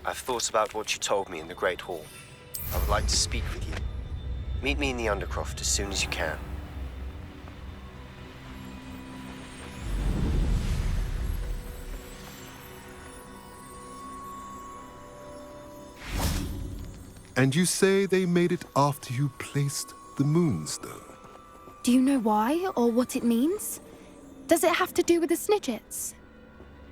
I've thought about what you told me in the Great Hall. I would like to speak with you. Meet me in the Undercroft as soon as you can. And you say they made it after you placed the Moonstone? Do you know why, or what it means? Does it have to do with the Snidgets?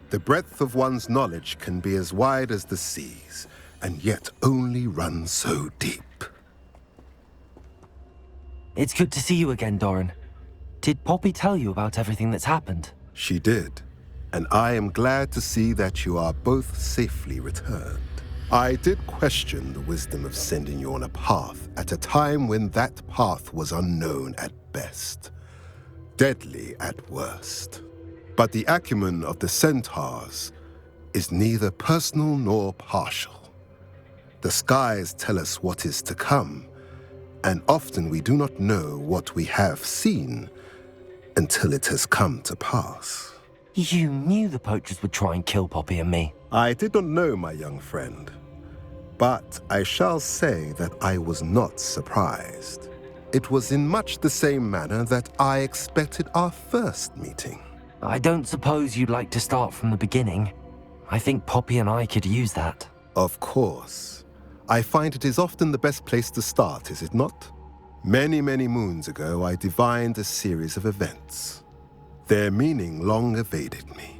The breadth of one's knowledge can be as wide as the seas, and yet only run so deep. It's good to see you again, Doran. Did Poppy tell you about everything that's happened? She did, and I am glad to see that you are both safely returned. I did question the wisdom of sending you on a path at a time when that path was unknown at best, deadly at worst. But the acumen of the centaurs is neither personal nor partial. The skies tell us what is to come, and often we do not know what we have seen until it has come to pass. You knew the poachers would try and kill Poppy and me. I did not know, my young friend, but I shall say that I was not surprised. It was in much the same manner that I expected our first meeting. I don't suppose you'd like to start from the beginning. I think Poppy and I could use that. Of course. I find it is often the best place to start, is it not? Many, many moons ago, I divined a series of events. Their meaning long evaded me,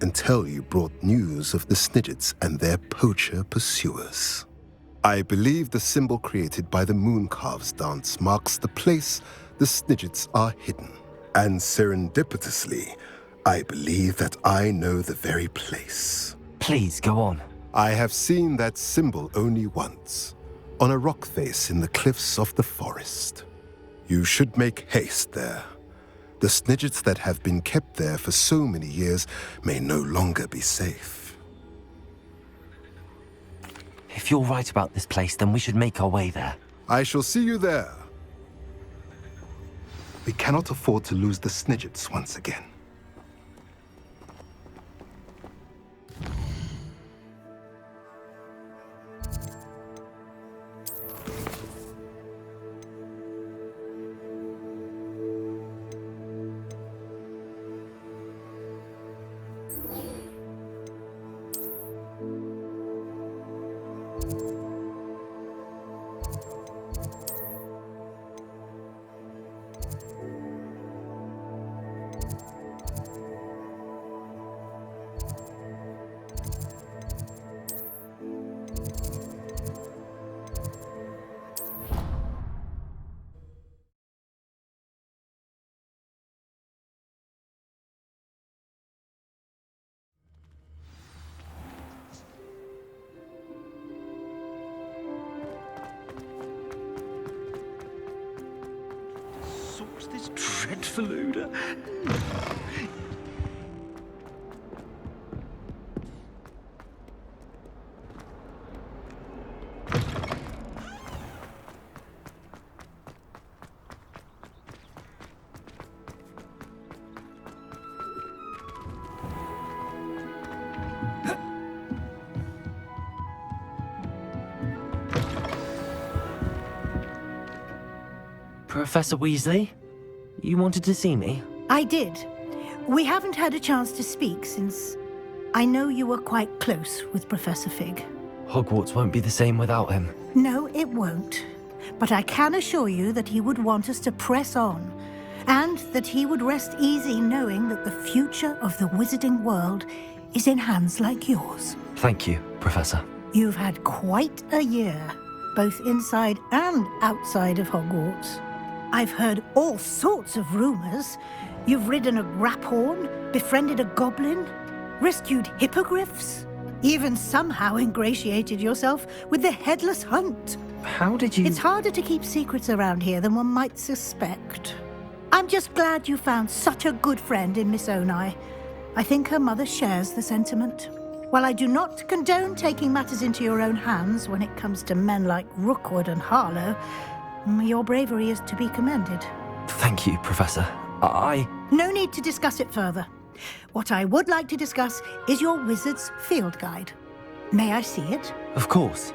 until you brought news of the Snidgets and their poacher pursuers. I believe the symbol created by the Mooncalves dance marks the place the Snidgets are hidden. And serendipitously, I believe that I know the very place. Please, go on. I have seen that symbol only once, on a rock face in the cliffs of the forest. You should make haste there. The Snidgets that have been kept there for so many years may no longer be safe. If you're right about this place, then we should make our way there. I shall see you there. We cannot afford to lose the Snidgets once again. What's this dreadful odor? Professor Weasley? You wanted to see me? I did. We haven't had a chance to speak since I know you were quite close with Professor Fig. Hogwarts won't be the same without him. No, it won't. But I can assure you that he would want us to press on, and that he would rest easy knowing that the future of the wizarding world is in hands like yours. Thank you, Professor. You've had quite a year, both inside and outside of Hogwarts. I've heard all sorts of rumors. You've ridden a graphorn, befriended a goblin, rescued hippogriffs, even somehow ingratiated yourself with the Headless Hunt. How did you... It's harder to keep secrets around here than one might suspect. I'm just glad you found such a good friend in Miss Onai. I think her mother shares the sentiment. While I do not condone taking matters into your own hands when it comes to men like Rookwood and Harlow, your bravery is to be commended. Thank you, Professor. No need to discuss it further. What I would like to discuss is your wizard's field guide. May I see it? Of course.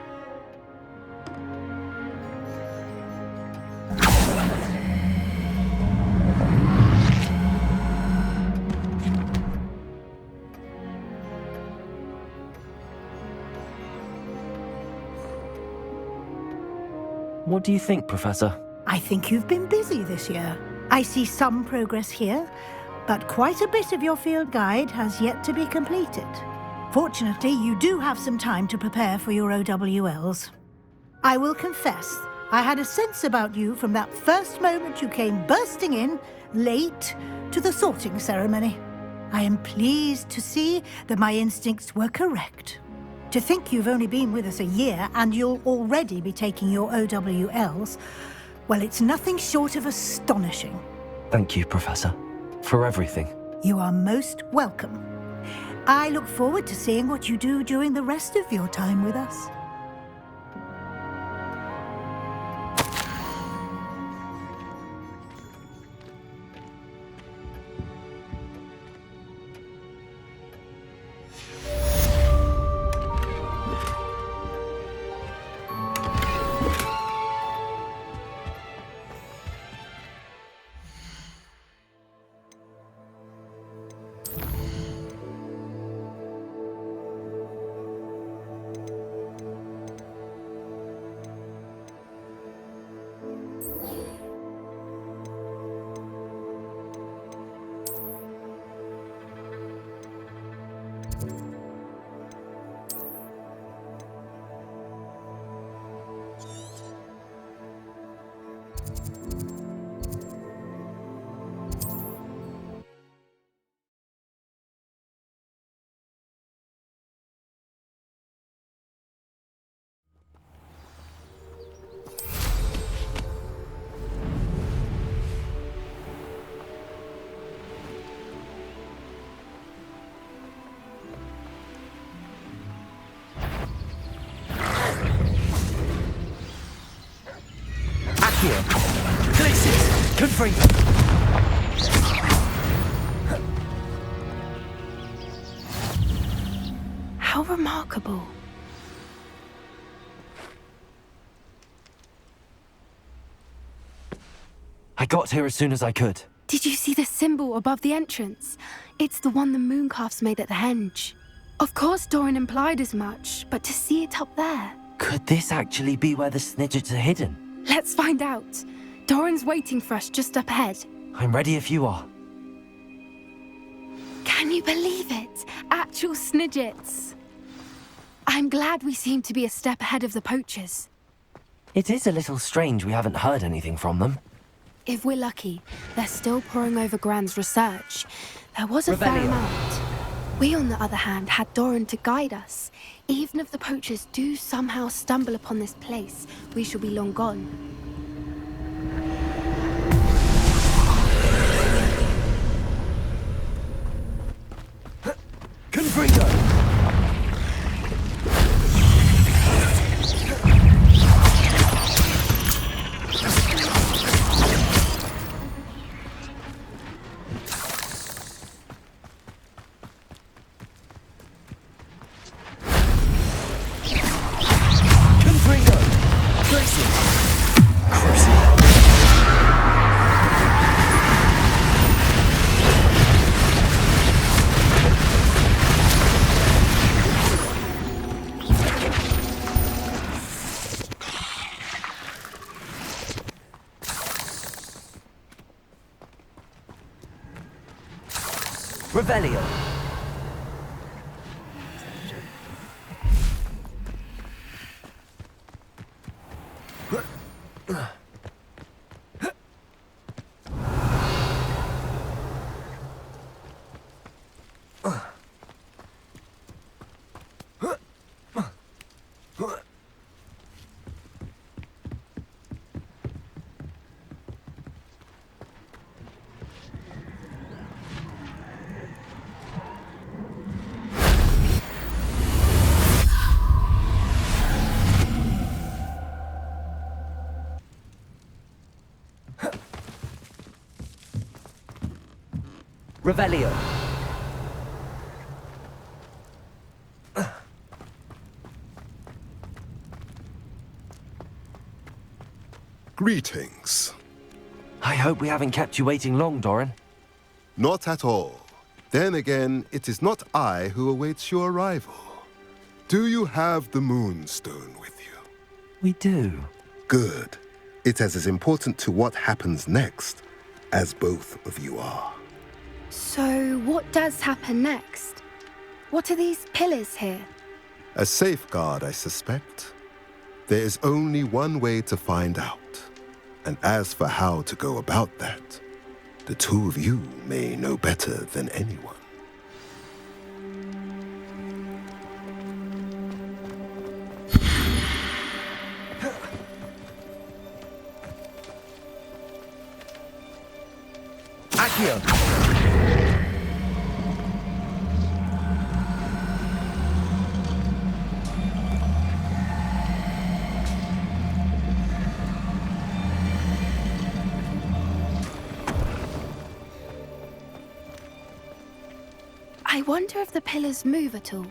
What do you think, Professor? I think you've been busy this year. I see some progress here, but quite a bit of your field guide has yet to be completed. Fortunately, you do have some time to prepare for your OWLs. I will confess, I had a sense about you from that first moment you came bursting in, late, to the sorting ceremony. I am pleased to see that my instincts were correct. To think you've only been with us a year and you'll already be taking your OWLs, well, it's nothing short of astonishing. Thank you, Professor, for everything. You are most welcome. I look forward to seeing what you do during the rest of your time with us. Here. Glaciers! Confront them! How remarkable. I got here as soon as I could. Did you see the symbol above the entrance? It's the one the mooncalfs made at the henge. Of course Doran implied as much, but to see it up there... Could this actually be where the Snidgets are hidden? Let's find out. Doran's waiting for us just up ahead. I'm ready if you are. Can you believe it? Actual Snidgets. I'm glad we seem to be a step ahead of the poachers. It is a little strange we haven't heard anything from them. If we're lucky, they're still poring over Gran's research. There was a fair Rebellion. amount. We, on the other hand, had Doran to guide us. Even if the poachers do somehow stumble upon this place, we shall be long gone. Confringo! Revelio. Revelio. Greetings. I hope we haven't kept you waiting long, Doran. Not at all. Then again, it is not I who awaits your arrival. Do you have the Moonstone with you? We do. Good. It is as important to what happens next as both of you are. So, what does happen next? What are these pillars here? A safeguard, I suspect. There is only one way to find out. And as for how to go about that, the two of you may know better than anyone. Accio! I wonder if the pillars move at all.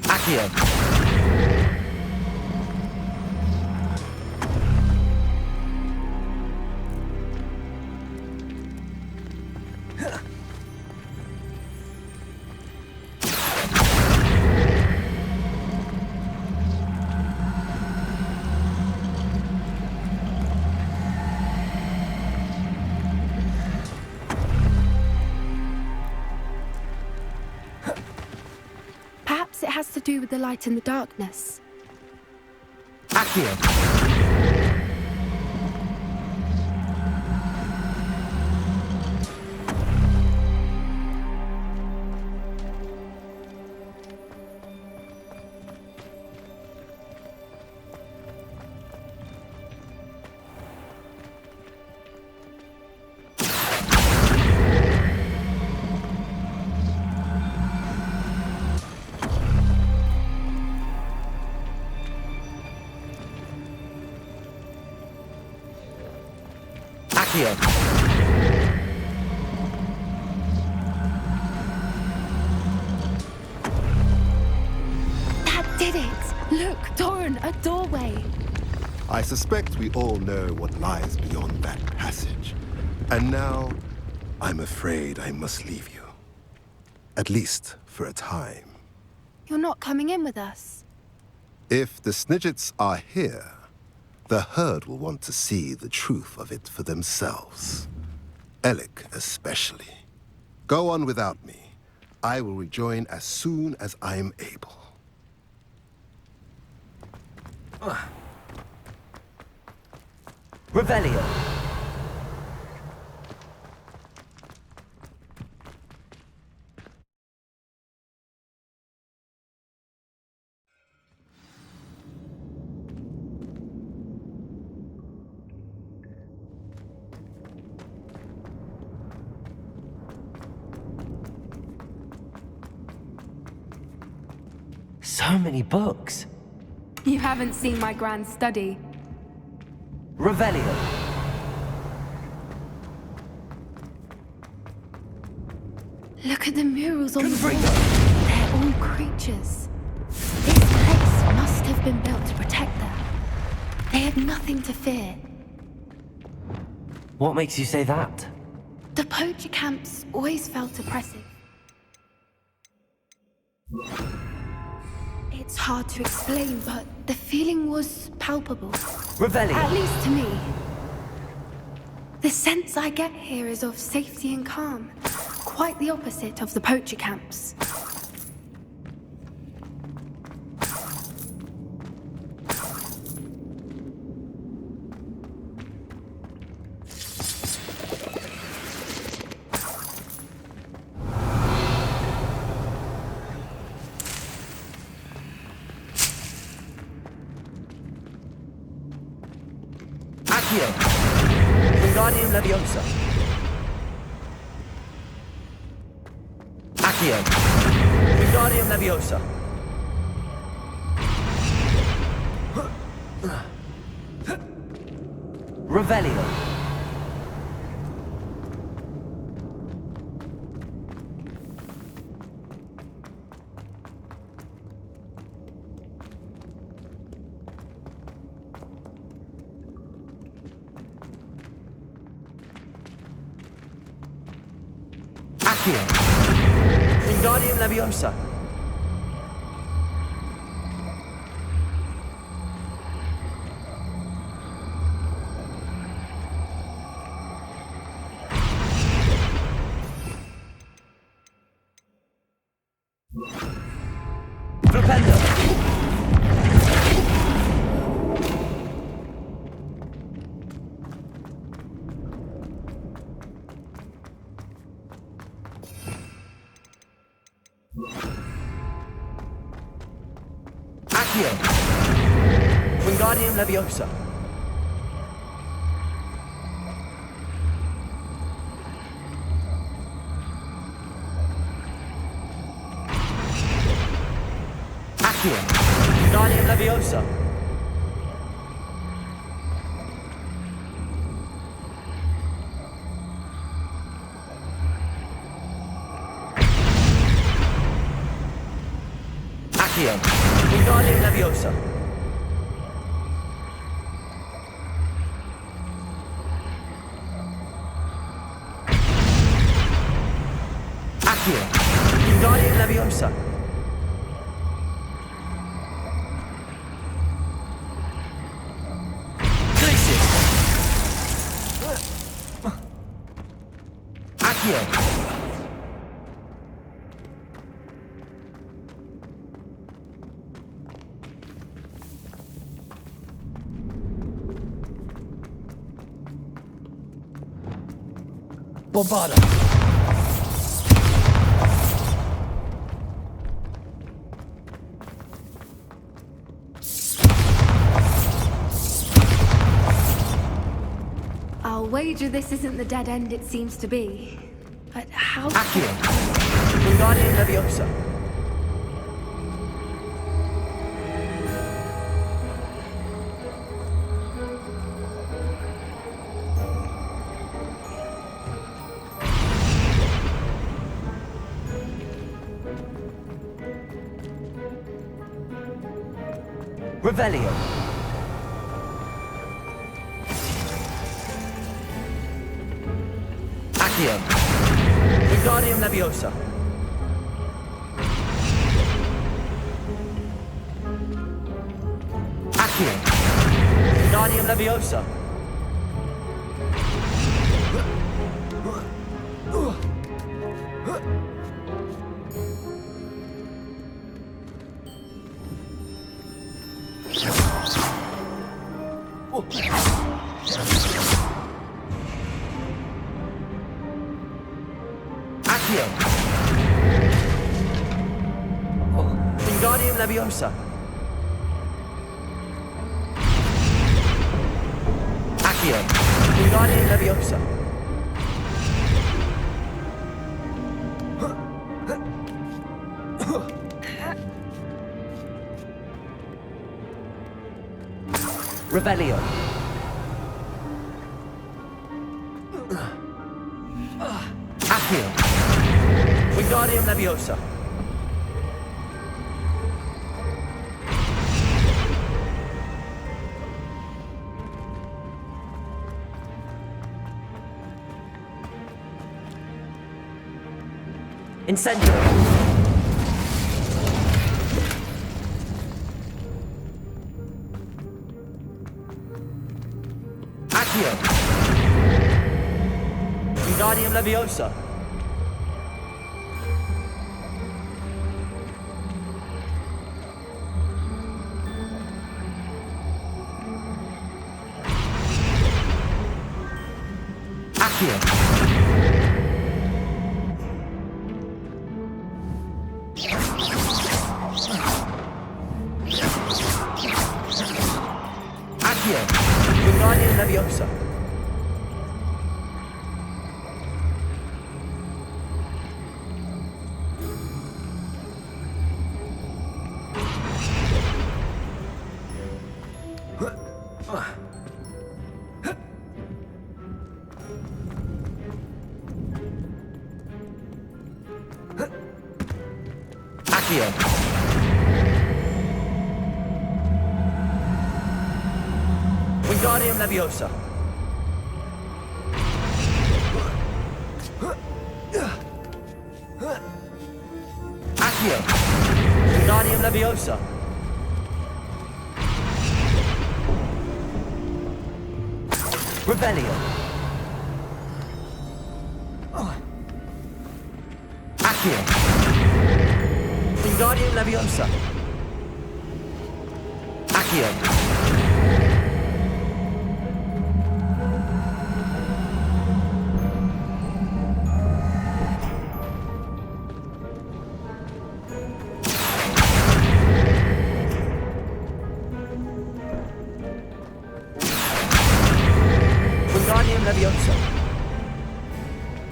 Accio! Perhaps it has to do with the light in the darkness. Accio! Accio! That did it! Look, Doran, a doorway. I suspect we all know what lies beyond that passage. And now, I'm afraid I must leave you. At least for a time. You're not coming in with us. If the Snidgets are here, the herd will want to see the truth of it for themselves. Alec especially. Go on without me. I will rejoin as soon as I am able. Revelio! So many books. You haven't seen my grand study. Revelio. Look at the murals on the wall. They're all creatures. This place must have been built to protect them. They had nothing to fear. What makes you say that? The poacher camps always felt oppressive. It's hard to explain, but the feeling was palpable. Revelio. At least to me. The sense I get here is of safety and calm. Quite the opposite of the poacher camps. Accio. Wingardium Leviosa. Accio. Wingardium Leviosa. Revelio. Accio. Wingardium Leviosa. Flipendo. Accio. Wingardium Leviosa. Accio. Wingardium Leviosa. Accio. Wingardium Leviosa. Accio. Wingardium Leviosa. Accio. Bombada. I'll wager this isn't the dead end it seems to be. But how... Accio. Wingardium Leviosa. Revelio. Accio. Wingardium Leviosa. Accio. Wingardium Leviosa. Accio. Wingardium Leviosa. Accio. Wingardium Leviosa. Revelio. Accio. Wingardium Leviosa. Incendio. Accio. Wingardium Leviosa. Accio. Accio. Wingardium Wingardium Leviosa. Accio. Wingardium Leviosa. Accio. Wingardium Leviosa. Revelio. Accio. Wingardium Leviosa. Accio. Wingardium Leviosa.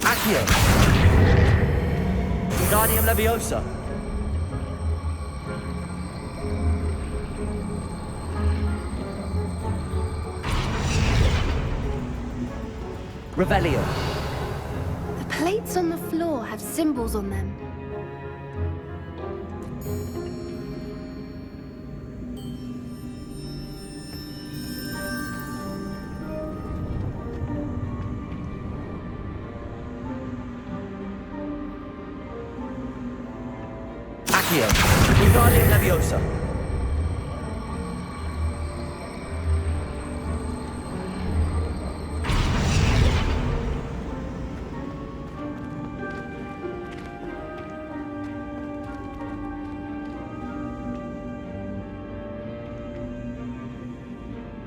Accio. Wingardium Leviosa. Revelio. The plates on the floor have symbols on them. Accio. Wingardium Leviosa.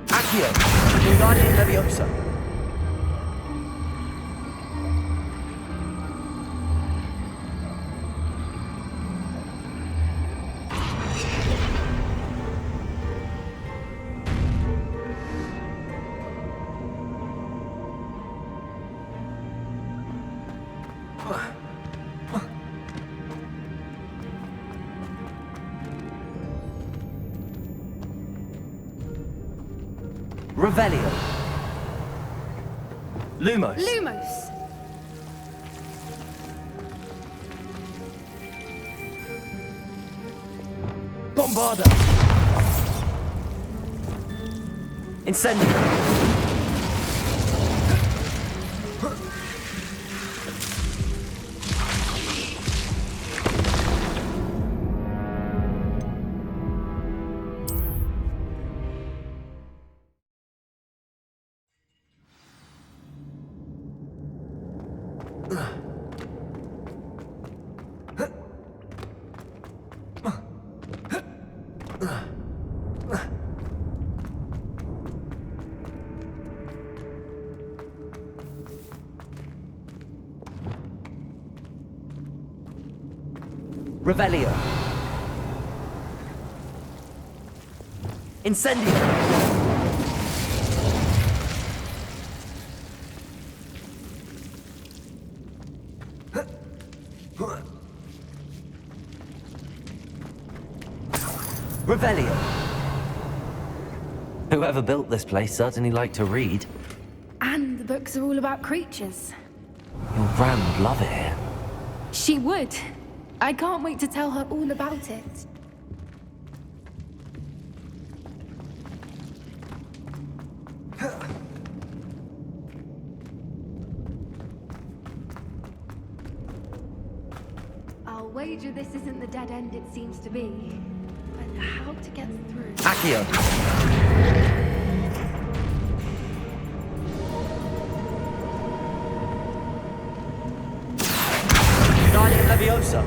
Accio. Wingardium Leviosa. Revelio. Lumos. Lumos! Bombarda. Incendio. Revelio. Incendio. Revelio. Whoever built this place certainly liked to read. And the books are all about creatures. Your Gran would love it here. She would. I can't wait to tell her all about it. I'll wager this isn't the dead end it seems to be. But how to get through? Accio. Wingardium Leviosa.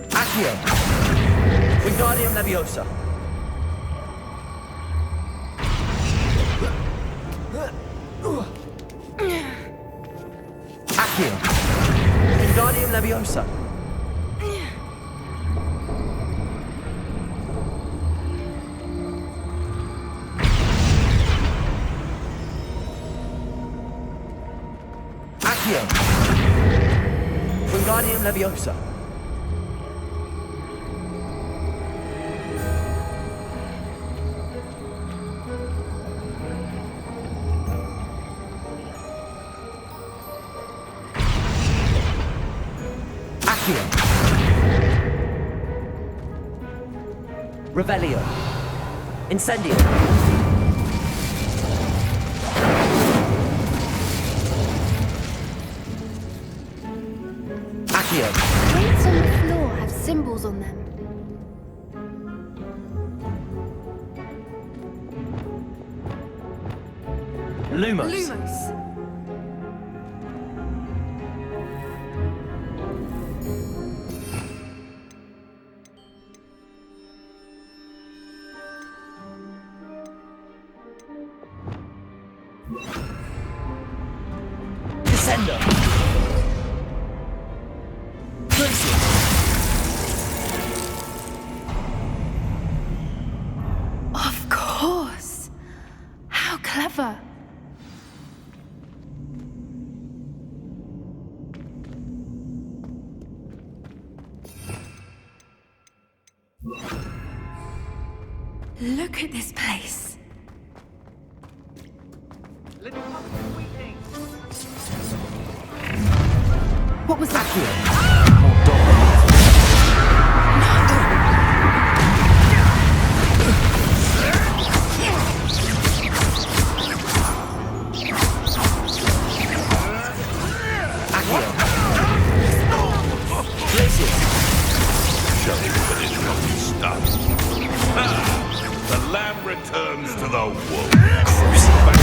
Accio. Wingardium Leviosa. Leviosa. Accio. Wingardium Leviosa. Accio. Revelio. Incendio. Accio. Plates on the floor have symbols on them. Lumos. Lumos. Descendo. Glacius. Of course. How clever. Look at this place. What was that? Shall we finish what we started? The lamb returns to the wolf. Back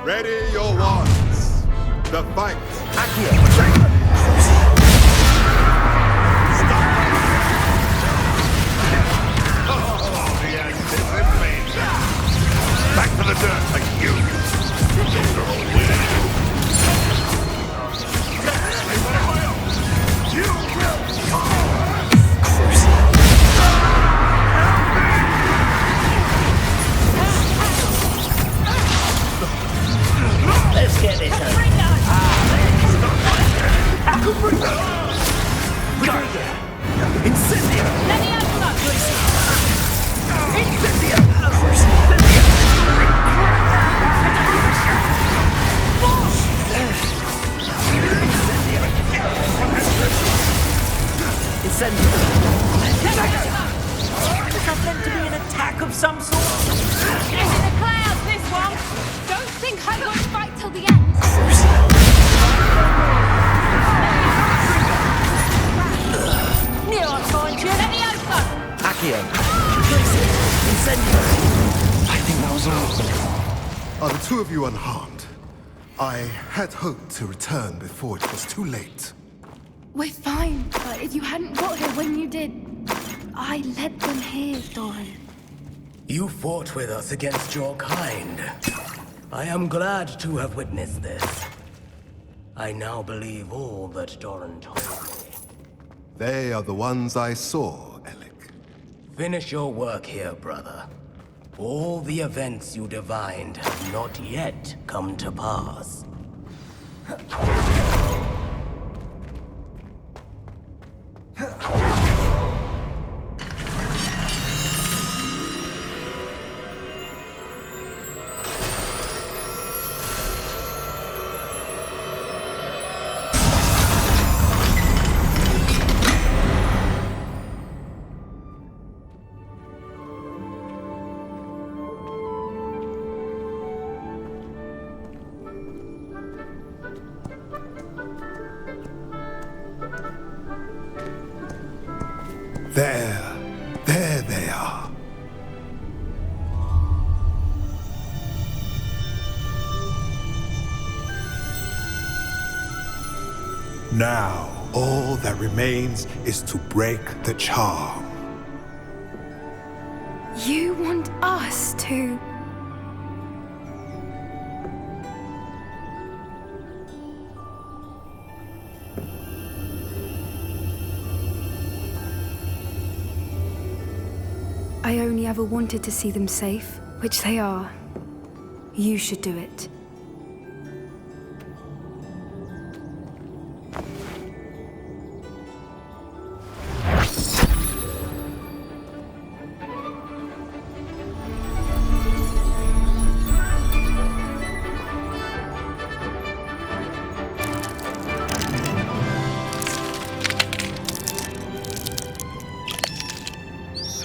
Ready your wands. The fight. Back to the dirt, like you. Let's get this over. Incendio. Incendio. Is that meant to be an attack of some sort? It's in the clouds, this one. Don't think I won't fight till the end. Near on find you. Leviosa! Accio. Incendio. I think that was all. Are the two of you unharmed? I had hoped to return before it was too late. We're fine, but if you hadn't got here when you did, I led them here, Doran. You fought with us against your kind. I am glad to have witnessed this. I now believe all that Doran told me. They are the ones I saw, Alec. Finish your work here, brother. All the events you divined have not yet come to pass. There they are. Now, all that remains is to break the charm. You want us to... I only ever wanted to see them safe, which they are. You should do it.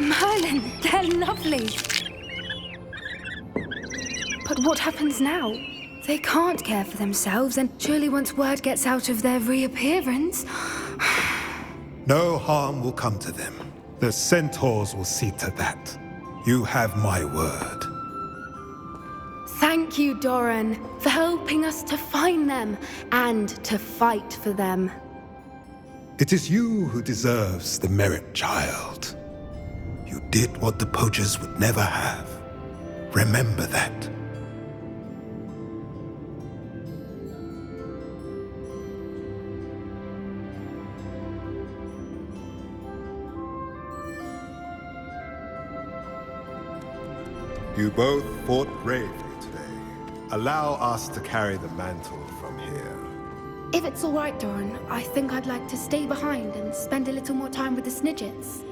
Merlin, they're lovely. But what happens now? They can't care for themselves, and surely once word gets out of their reappearance... No harm will come to them. The centaurs will see to that. You have my word. Thank you, Doran, for helping us to find them and to fight for them. It is you who deserves the merit, child. You did what the poachers would never have. Remember that. You both fought bravely today. Allow us to carry the mantle from here. If it's all right, Doran, I think I'd like to stay behind and spend a little more time with the Snidgets.